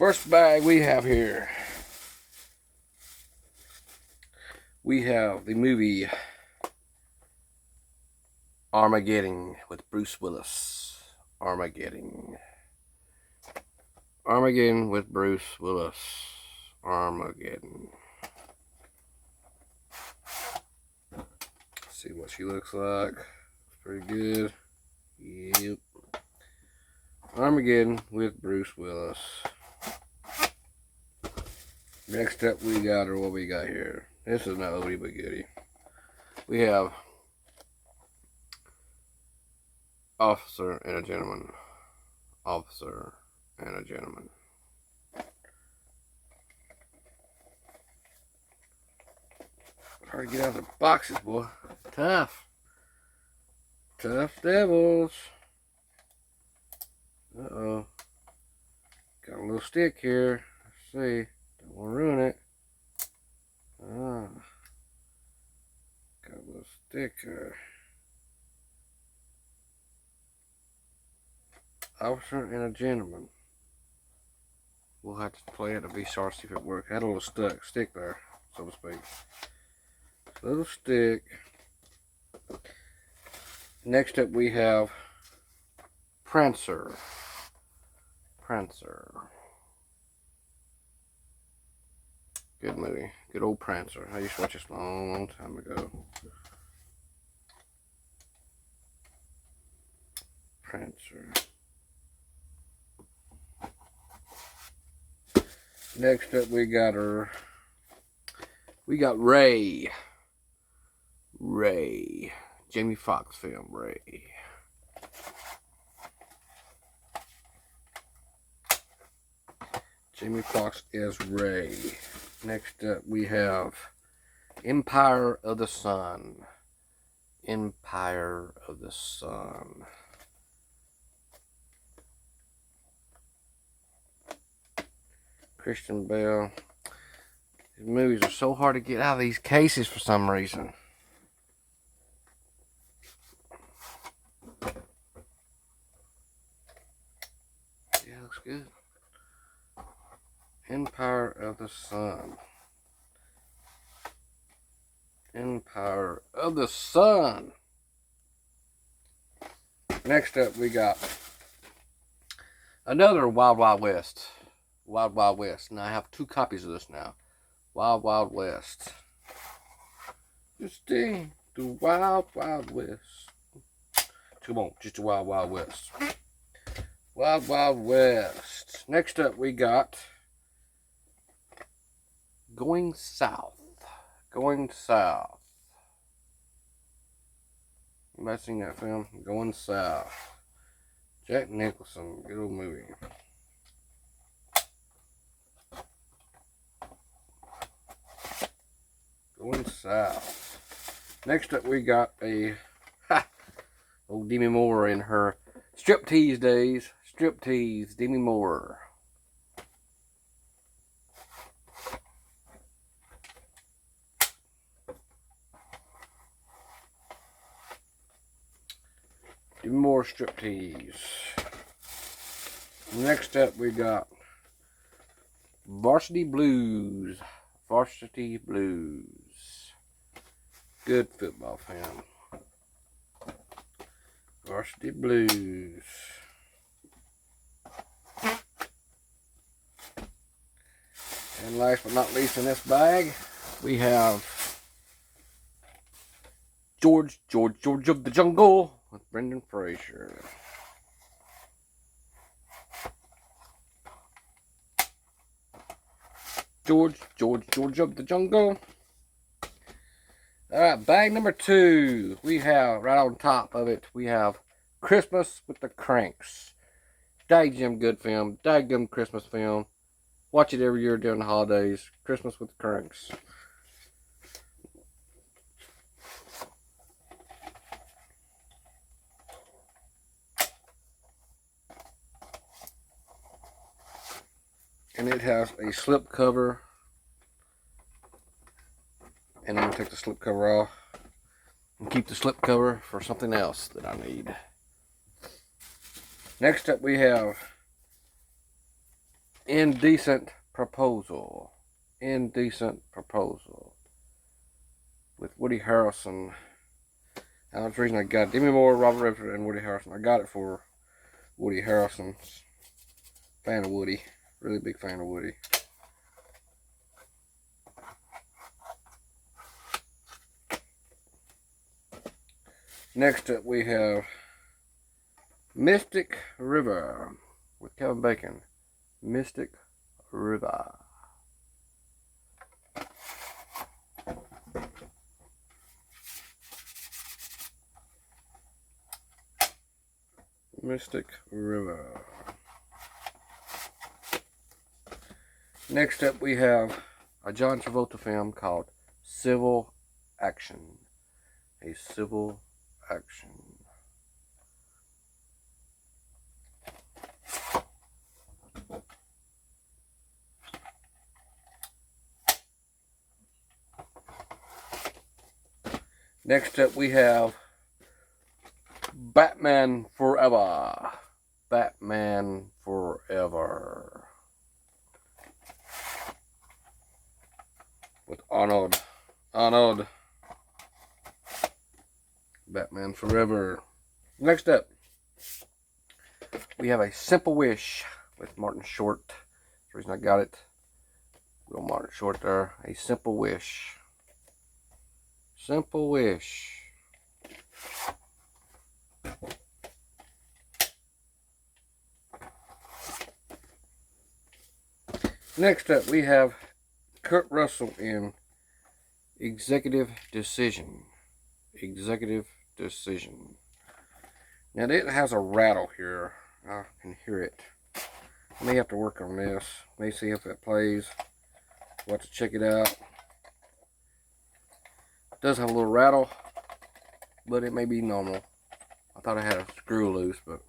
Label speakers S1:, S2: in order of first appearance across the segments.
S1: First bag we have here, we have the movie Armageddon with Bruce Willis. Armageddon with Bruce Willis. Armageddon. See what she looks like. It's pretty good. Yep. Armageddon with Bruce Willis. Next up we got what we got here. This is not oldie but goodie. We have Officer and a Gentleman. Officer and a Gentleman. Hard to get out of the boxes, boy. Tough. Tough devils. Uh-oh. Got a little stick here. Let's see. Don't want to ruin it. Ah. Got a little stick here. Officer and a Gentleman. We'll have to play it to be sure to see if it works. Had a little stick there, so to speak. Little stick. Next up we have Prancer. Prancer. Good movie. Good old Prancer. I used to watch this a long, long time ago. Prancer. Next up we got Ray. Ray. Jamie Foxx film, Ray. Jamie Foxx is Ray. Next up we have Empire of the Sun. Empire of the Sun. Christian Bale. These movies are so hard to get out of these cases for some reason. Yeah, looks good. Empire of the Sun. Empire of the Sun. Next up we got another Wild Wild West. Wild Wild West. Now I have 2 copies of this now. Wild Wild West. Just the Wild Wild West. Come on, just the Wild Wild West. Wild Wild West. Next up we got Going South. Going South. Anybody seen that film? Going South. Jack Nicholson. Good old movie. Going South. Next up we got old Demi Moore in her striptease days. Striptease, Demi Moore. Demi Moore striptease. Next up we got Varsity Blues. Varsity Blues. Good football film. Varsity Blues. And last but not least in this bag, we have George of the Jungle with Brendan Fraser. George of the Jungle. Alright, bag number 2. We have, right on top of it, we have Christmas with the Cranks. Daggum good film. Daggum Christmas film. Watch it every year during the holidays. Christmas with the Cranks. And it has a slip cover. And I'm going to take the slip cover off and keep the slip cover for something else that I need. Next up we have Indecent Proposal. Indecent Proposal. With Woody Harrelson. That's the reason I got it. Demi Moore, Robert Redford, and Woody Harrelson. I got it for Woody Harrelson. Fan of Woody. Really big fan of Woody. Next up we have Mystic River with Kevin Bacon. Mystic River. Mystic River. Next up we have a John Travolta film called Civil Action. A Civil Action. Next up we have Batman Forever. Batman Forever. With Arnold. Batman Forever. Next up, we have A Simple Wish with Martin Short. That's the reason I got it. Little Martin Short there. A Simple Wish. Simple Wish. Next up, we have Kurt Russell in Executive Decision. Executive Decision. Now it has a rattle here. I can hear it. I may have to work on this. May see if it plays. We'll have to check it out. It does have a little rattle, but it may be normal. I thought it had a screw loose, but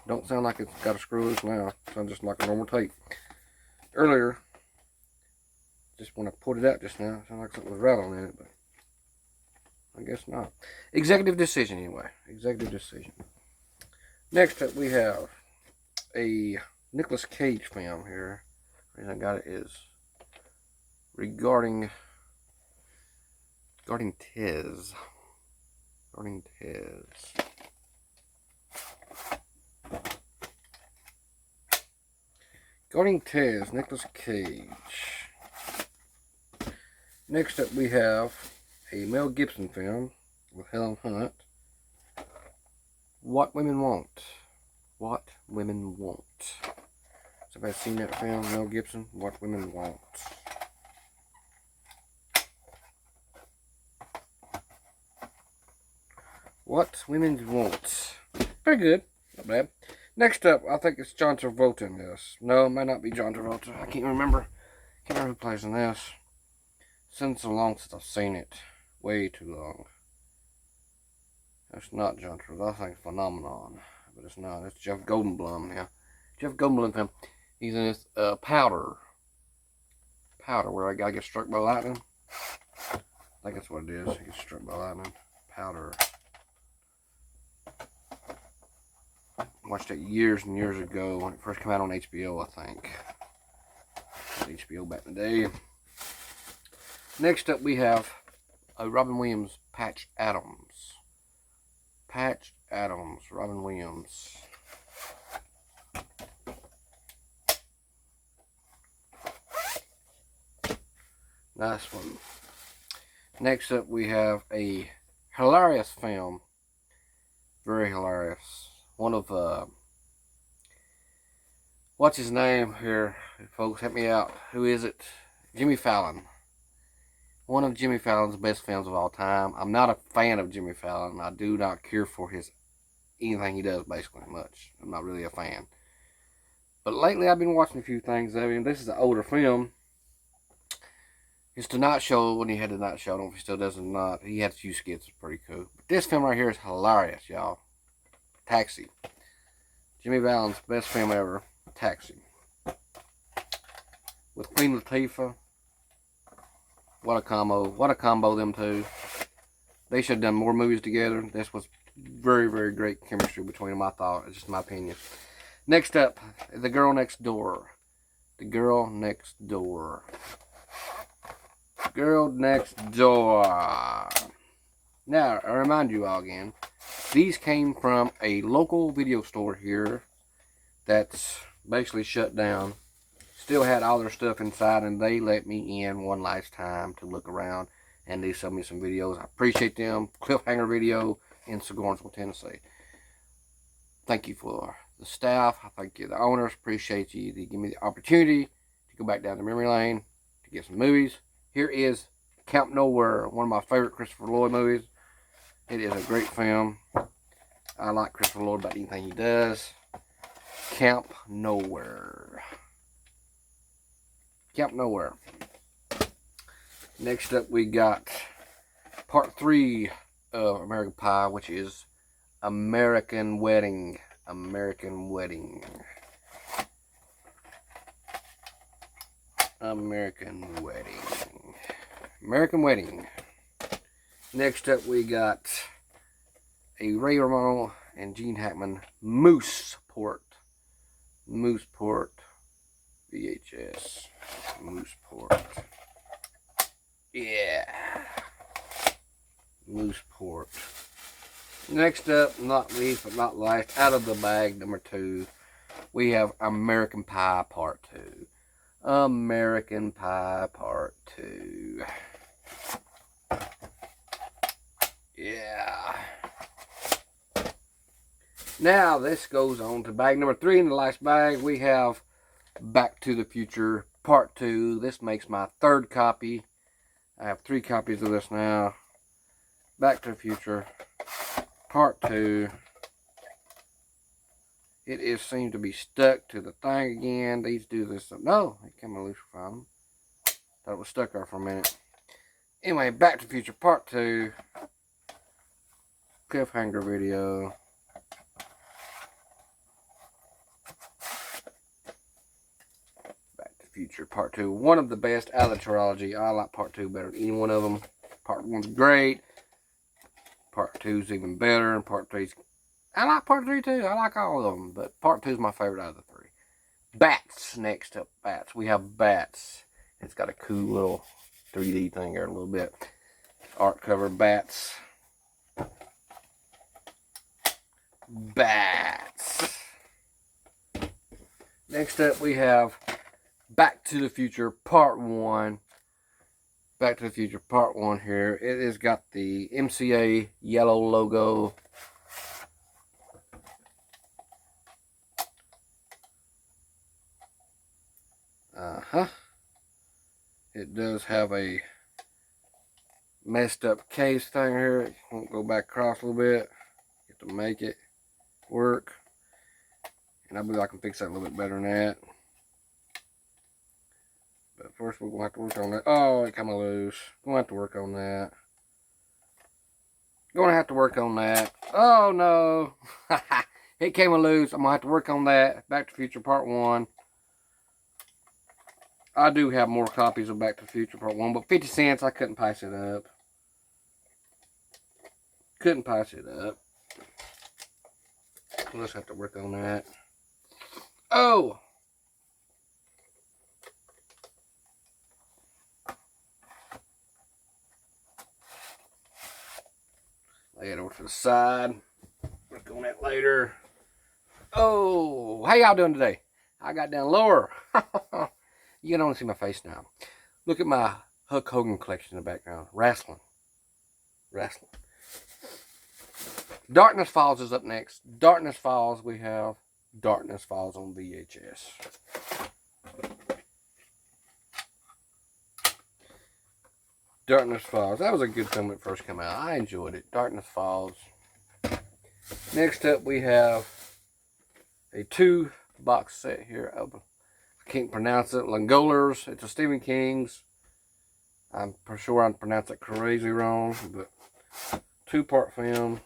S1: don't sound like it's got a screw loose now. It sounds just like a normal tape. Earlier, just when I pulled it out just now, it sounded like something was rattling in it, but I guess not. Executive Decision, anyway. Executive Decision. Next up, we have a Nicolas Cage film here. The reason I got it is regarding Tez. Regarding Tez. Regarding Tez, Nicolas Cage. Next up, we have a Mel Gibson film with Helen Hunt. What Women Want. What Women Want. Has anybody seen that film, Mel Gibson? What Women Want. What Women Want. Very good. Not bad. Next up, I think it's John Travolta in this. No, it might not be John Travolta. I can't remember. Can't remember who plays in this. Since so long since I've seen it. Way too long. That's not John Travolta. I think it's Phenomenon. But it's not. It's Jeff Goldblum now. Jeff Goldblum film. He's in this Powder. Powder, where a guy gets struck by lightning. I think that's what it is. He gets struck by lightning. Powder. Watched it years and years ago when it first came out on HBO, I think. HBO back in the day. Next up, we have a Robin Williams, Patch Adams. Patch Adams, Robin Williams. Nice one. Next up, we have a hilarious film. Very hilarious. One of, what's his name here? Folks, help me out. Who is it? Jimmy Fallon. One of Jimmy Fallon's best films of all time. I'm not a fan of Jimmy Fallon. I do not care for anything he does, basically, much. I'm not really a fan. But lately, I've been watching a few things of him. This is an older film. His Tonight Show, when he had Tonight Show, I don't know if he still does or not. He had a few skits. It's pretty cool. But this film right here is hilarious, y'all. Taxi. Jimmy Fallon's best film ever. Taxi. With Queen Latifah. What a combo. What a combo, them two. They should have done more movies together. This was very, very great chemistry between them, I thought. It's just my opinion. Next up, The Girl Next Door. The Girl Next Door. Girl Next Door. Now, I remind you all again, these came from a local video store here that's basically shut down. Still had all their stuff inside, and they let me in one last time to look around and they sent me some videos. I appreciate them. Cliffhanger video in Sigourneville, Tennessee. Thank you for the staff. I thank you, the owners. Appreciate you. They give me the opportunity to go back down to memory lane to get some movies. Here is Camp Nowhere, one of my favorite Christopher Lloyd movies. It is a great film. I like Christopher Lloyd about anything he does. Camp Nowhere. Camp Nowhere. Next up, we got part 3 of American Pie, which is American Wedding. American Wedding. American Wedding. American Wedding. Next up, we got a Ray Romano and Gene Hackman Mooseport. Mooseport VHS. Mooseport. Yeah. Mooseport. Next up, not least but not last, out of the bag, number 2, we have American Pie Part 2. American Pie Part 2. Yeah. Now, this goes on to bag number 3. In the last bag, we have Back to the Future Part 2. This makes my 3rd copy. I have 3 copies of this now. Back to the Future Part 2. It is seemed to be stuck to the thing again. These do this. No, it came loose from them. Thought it was stuck there for a minute. Anyway, Back to the Future Part 2. Cliffhanger video. Back to the Future Part 2. One of the best out of the trilogy. I like Part 2 better than any one of them. Part 1's great. Part 2's even better. And Part 3's... I like Part 3 too. I like all of them. But Part 2's my favorite out of the 3. Bats. Next up, Bats. We have Bats. It's got a cool little 3D thing there a little bit. Art cover Bats. Bats. Next up, we have Back to the Future Part 1. Back to the Future Part 1 here. It has got the MCA yellow logo. It does have a messed up case thing here. It won't go back across a little bit. You have to make it work. And I believe I can fix that a little bit better than that. But first we're going to have to work on that. Oh, it came loose. Going to have to work on that. Going to have to work on that. Oh, no. It came loose. I'm going to have to work on that. Back to the Future Part 1. I do have more copies of Back to the Future Part 1, but 50 cents, I couldn't pass it up. Couldn't pass it up. Let's have to work on that. Oh! Lay it over to the side. Work on that later. Oh! How y'all doing today? I got down lower. You can only see my face now. Look at my Hulk Hogan collection in the background. WrAsSLiN. WrAsSLiN. Darkness Falls is up next. Darkness Falls, we have Darkness Falls on VHS. Darkness Falls. That was a good film when it first came out. I enjoyed it. Darkness Falls. Next up, we have a 2-box set here of, I can't pronounce it, Langolers. It's a Stephen King's. I'm for sure I pronounced it crazy wrong, but 2-part film.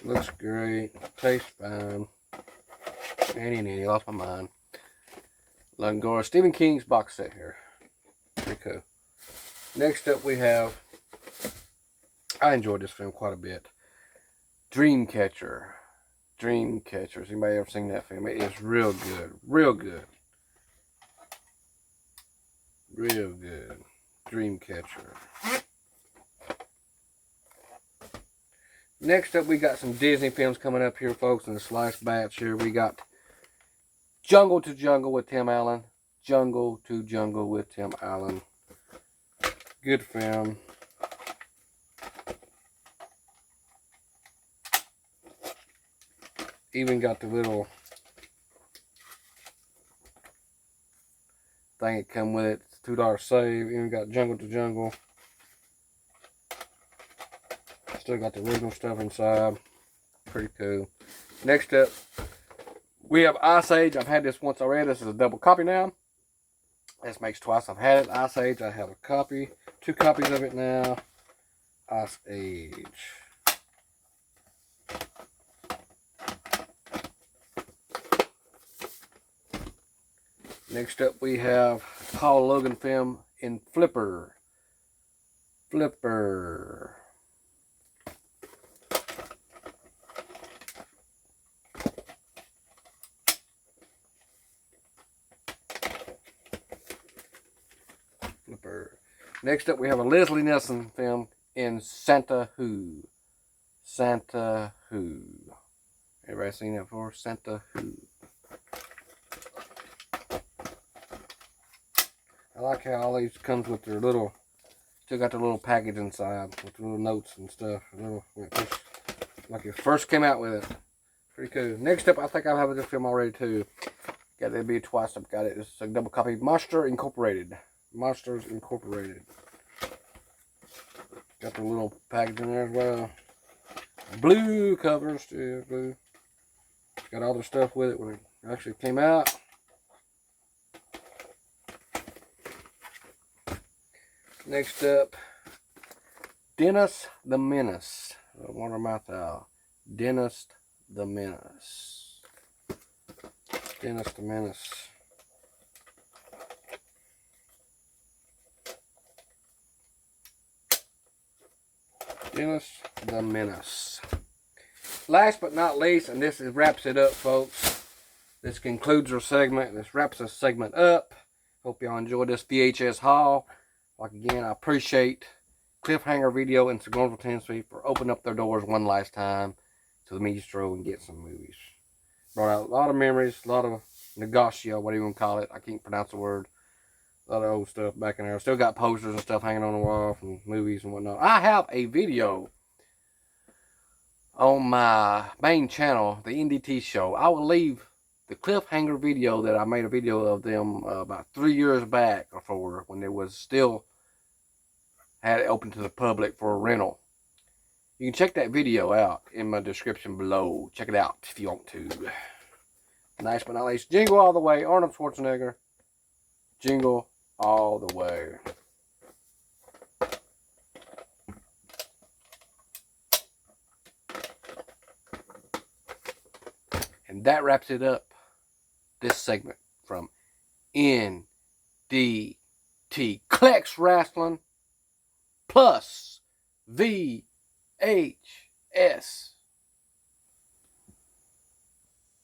S1: Looks great. Tastes fine. Nanny, lost my mind. Langora. Stephen King's box set here. Pretty cool. Next up we have, I enjoyed this film quite a bit, Dreamcatcher. Dreamcatchers. Anybody ever seen that film? It is real good. Real good. Real good. Dreamcatcher. Next up, we got some Disney films coming up here, folks, in the slice batch here. We got Jungle to Jungle with Tim Allen. Jungle to Jungle with Tim Allen. Good film. Even got the little thing that come with it. It's $2 save. Even got Jungle to Jungle. Still got the original stuff inside. Pretty cool. Next up, we have Ice Age. I've had this once already. This is a double copy now. This makes twice I've had it. Ice Age, I have a copy. 2 copies of it now. Ice Age. Next up, we have Paul Logan film in Flipper. Flipper. Next up, we have a Leslie Nielsen film in Santa Who. Santa Who. Everybody seen that before? Santa Who. I like how all these comes with their little, still got their little package inside with the little notes and stuff. Like it first came out with it. Pretty cool. Next up, I think I have this film already too. Got it be twice. I've got it. It's a double copy. Monster Incorporated. Monsters Incorporated. Got the little package in there as well. Blue covers too. Blue. Got all the stuff with it when it actually came out. Next up, Dennis the Menace. Water mouth owl. Dennis the Menace. Dennis the Menace. Dennis the Menace. Last but not least, and this wraps it up, folks. This concludes our segment. This wraps this segment up. Hope y'all enjoyed this VHS haul. Like again, I appreciate Cliffhanger Video in Segonville, Tennessee for opening up their doors one last time to the Mistro and get some movies. Brought out a lot of memories, a lot of negotia, whatever you want to call it. I can't pronounce the word. A lot of old stuff back in there. Still got posters and stuff hanging on the wall from movies and whatnot. I have a video on my main channel, the NDT show. I will leave the Cliffhanger video that I made a video of them about 3 years back or 4 when it was still had it open to the public for a rental. You can check that video out in my description below. Check it out if you want to. Nice but not least. Jingle all the way. Arnold Schwarzenegger. Jingle all the way. And that wraps it up. This segment from NDT CoLlEcTs WrAsSLiN plus VHS.